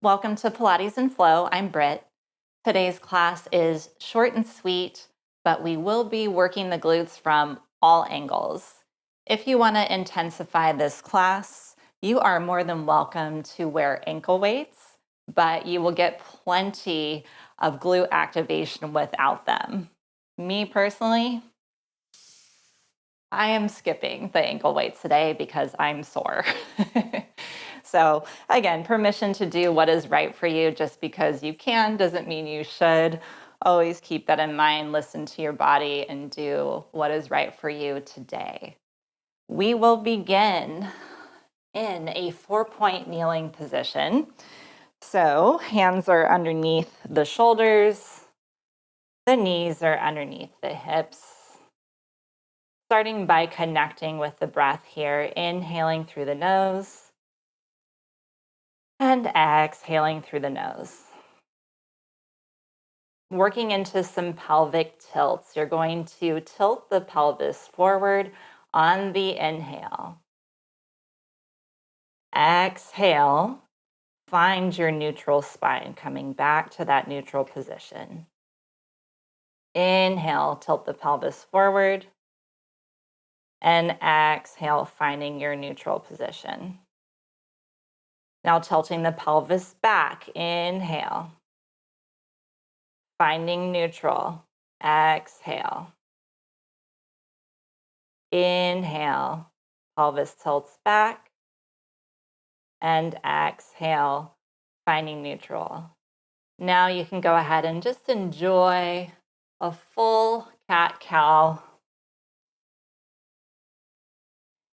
Welcome to Pilates and Flow. I'm Britt. Today's class is short and sweet, but we will be working the glutes from all angles. If you want to intensify this class, you are more than welcome to wear ankle weights, but you will get plenty of glute activation without them. Me personally, I am skipping the ankle weights today because I'm sore. So again, permission to do what is right for you. Just because you can doesn't mean you should. Always keep that in mind. Listen to your body and do what is right for you today. We will begin in a 4-point kneeling position. So hands are underneath the shoulders. The knees are underneath the hips. Starting by connecting with the breath here, inhaling through the nose and exhaling through the nose. Working into some pelvic tilts. You're going to tilt the pelvis forward on the inhale. Exhale, find your neutral spine, coming back to that neutral position. Inhale, tilt the pelvis forward. And exhale, finding your neutral position. Now tilting the pelvis back, inhale. Finding neutral, exhale. Inhale, pelvis tilts back. And exhale, finding neutral. Now you can go ahead and just enjoy a full cat-cow.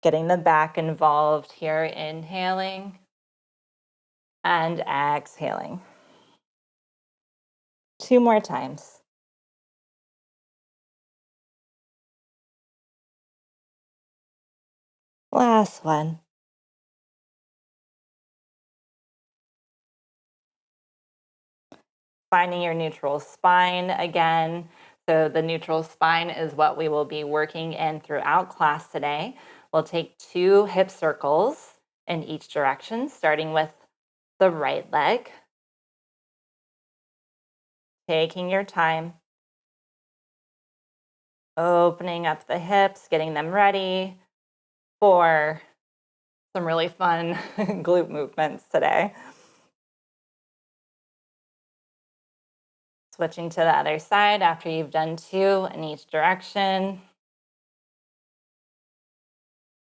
Getting the back involved here, inhaling. And exhaling. 2 more times. Last one. Finding your neutral spine again. So the neutral spine is what we will be working in throughout class today. We'll take 2 hip circles in each direction, starting with the right leg. Taking your time. Opening up the hips, getting them ready for some really fun glute movements today. Switching to the other side after you've done 2 in each direction.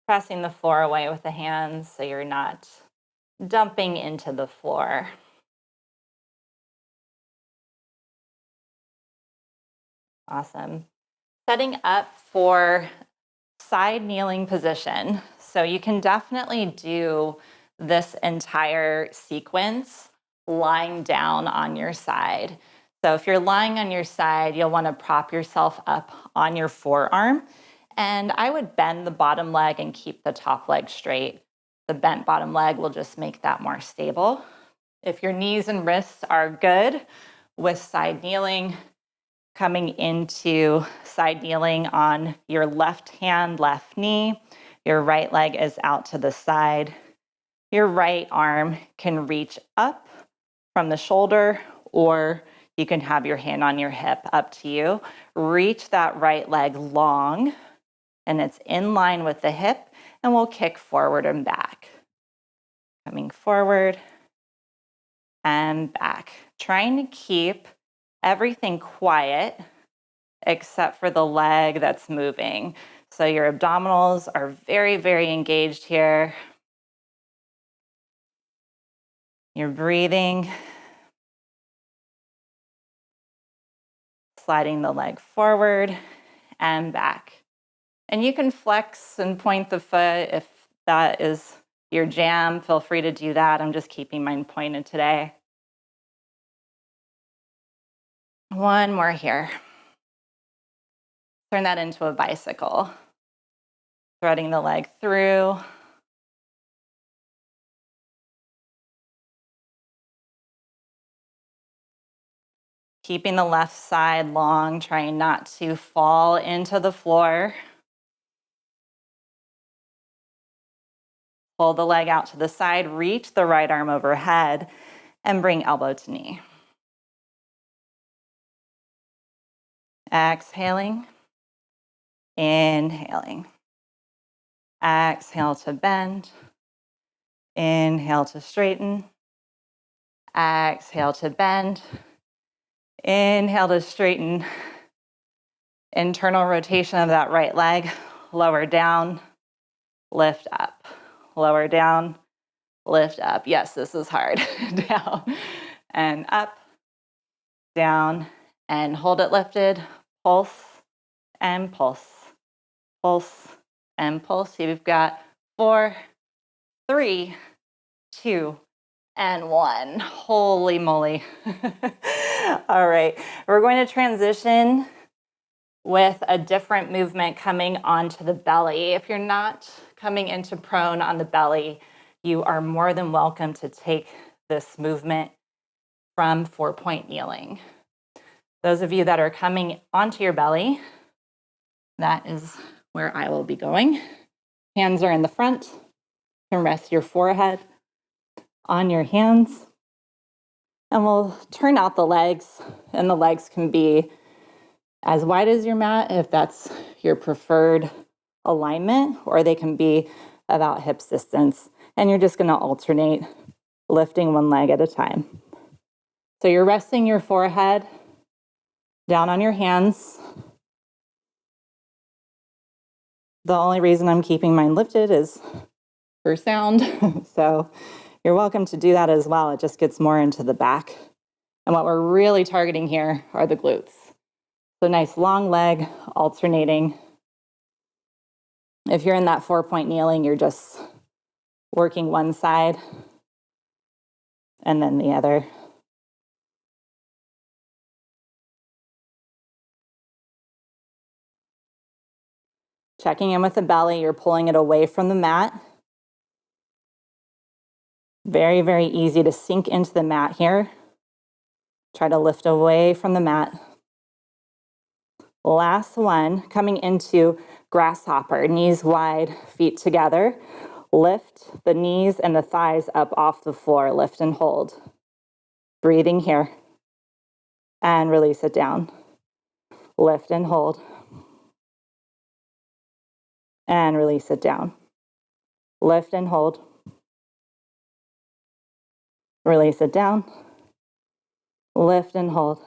Pressing the floor away with the hands so you're not dumping into the floor. Awesome. Setting up for side kneeling position. So you can definitely do this entire sequence lying down on your side. So if you're lying on your side, you'll want to prop yourself up on your forearm. And I would bend the bottom leg and keep the top leg straight. The bent bottom leg will just make that more stable. If your knees and wrists are good with side kneeling, coming into side kneeling on your left hand, left knee, your right leg is out to the side. Your right arm can reach up from the shoulder, or you can have your hand on your hip, up to you. Reach that right leg long, and it's in line with the hip, and we'll kick forward and back. Coming forward and back. Trying to keep everything quiet except for the leg that's moving. So your abdominals are very, very engaged here. You're breathing. Sliding the leg forward and back. And you can flex and point the foot if that is your jam. Feel free to do that. I'm just keeping mine pointed today. One more here. Turn that into a bicycle. Threading the leg through. Keeping the left side long, trying not to fall into the floor. Pull the leg out to the side, reach the right arm overhead, and bring elbow to knee. Exhaling, inhaling. Exhale to bend. Inhale to straighten. Exhale to bend. Inhale to straighten. Internal rotation of that right leg. Lower down, lift up. Lower down, lift up. Yes, this is hard. Down and up, down, and hold it lifted. Pulse and pulse. Pulse and pulse. You've got 4, 3, 2, and 1. Holy moly. All right, we're going to transition with a different movement coming onto the belly. If you're not coming into prone on the belly, you are more than welcome to take this movement from 4-point kneeling. Those of you that are coming onto your belly, that is where I will be going. Hands are in the front. You can rest your forehead on your hands. And we'll turn out the legs, and the legs can be as wide as your mat if that's your preferred alignment, or they can be about hips distance. And you're just going to alternate lifting one leg at a time. So you're resting your forehead down on your hands. The only reason I'm keeping mine lifted is for sound. So you're welcome to do that as well. It just gets more into the back. And what we're really targeting here are the glutes. So nice long leg alternating. If you're in that 4-point kneeling, you're just working one side and then the other. Checking in with the belly, you're pulling it away from the mat. Very, very easy to sink into the mat here. Try to lift away from the mat. Last one, coming into grasshopper, knees wide, feet together. Lift the knees and the thighs up off the floor. Lift and hold. Breathing here. And release it down. Lift and hold. And release it down. Lift and hold. Release it down. Lift and hold.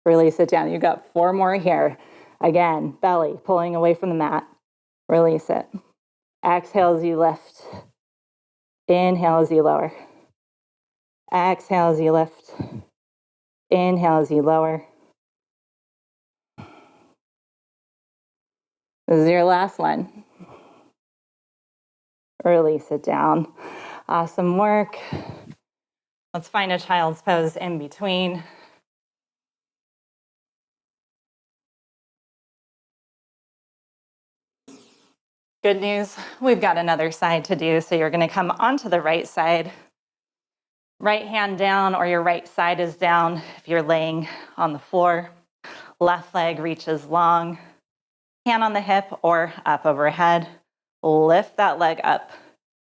Release it down. You got 4 more here. Again, belly pulling away from the mat. Release it. Exhale as you lift. Inhale as you lower. Exhale as you lift. Inhale as you lower. This is your last one. Release it down. Awesome work. Let's find a child's pose in between. Good news, we've got another side to do. So you're going to come onto the right side. Right hand down, or your right side is down if you're laying on the floor. Left leg reaches long. Hand on the hip or up overhead. Lift that leg up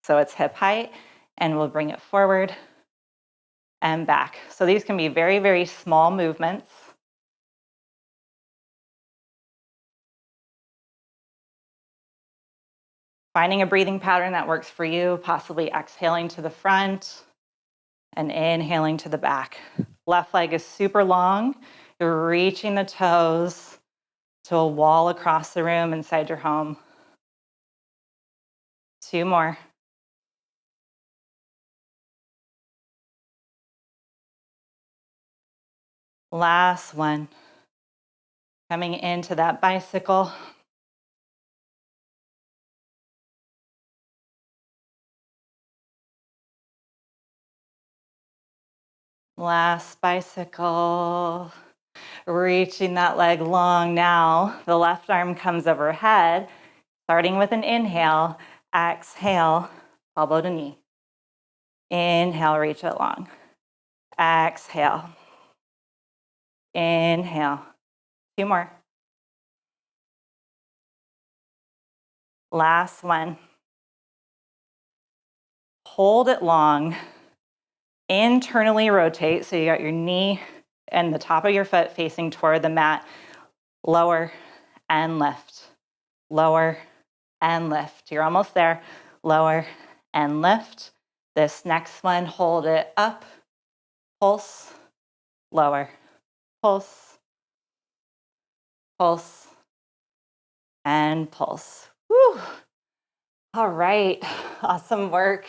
so it's hip height, and we'll bring it forward and back. So these can be very, very small movements. Finding a breathing pattern that works for you, possibly exhaling to the front and inhaling to the back. Left leg is super long. You're reaching the toes to a wall across the room inside your home. 2 more. Last one. Coming into that bicycle. Last bicycle. Reaching that leg long now. The left arm comes overhead, starting with an inhale. Exhale, elbow to knee. Inhale, reach it long. Exhale. Inhale. 2 more. Last one. Hold it long. internally rotate. So you got your knee and the top of your foot facing toward the mat. Lower and lift. Lower and lift. You're almost there. Lower and lift. This next one, hold it up. Pulse. Lower. Pulse. Pulse. And pulse. Whew. All right. Awesome work.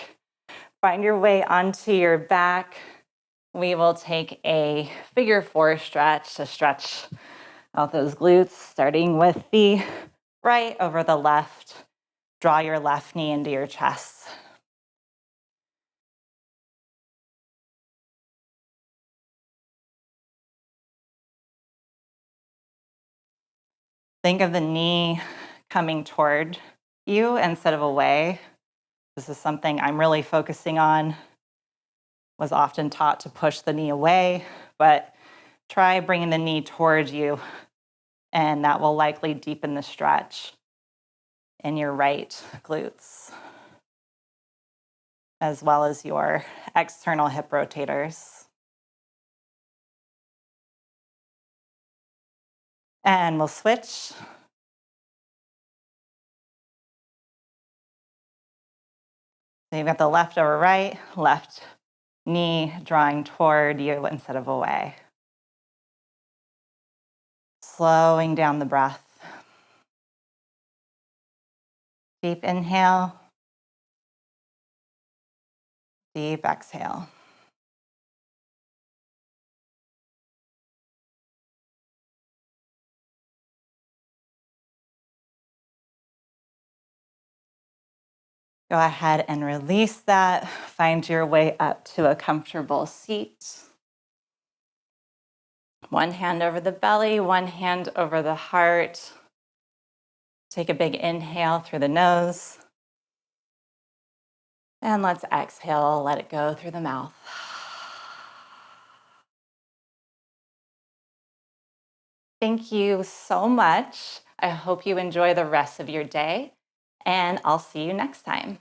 Find your way onto your back. We will take a figure four stretch to stretch out those glutes, starting with the right over the left. Draw your left knee into your chest. Think of the knee coming toward you instead of away. This is something I'm really focusing on. Was often taught to push the knee away, but try bringing the knee towards you, and that will likely deepen the stretch in your right glutes, as well as your external hip rotators. And we'll switch. So you've got the left over right, left knee drawing toward you instead of away. Slowing down the breath. Deep inhale. Deep exhale. Go ahead and release that. Find your way up to a comfortable seat. One hand over the belly, one hand over the heart. Take a big inhale through the nose. And let's exhale, let it go through the mouth. Thank you so much. I hope you enjoy the rest of your day, and I'll see you next time.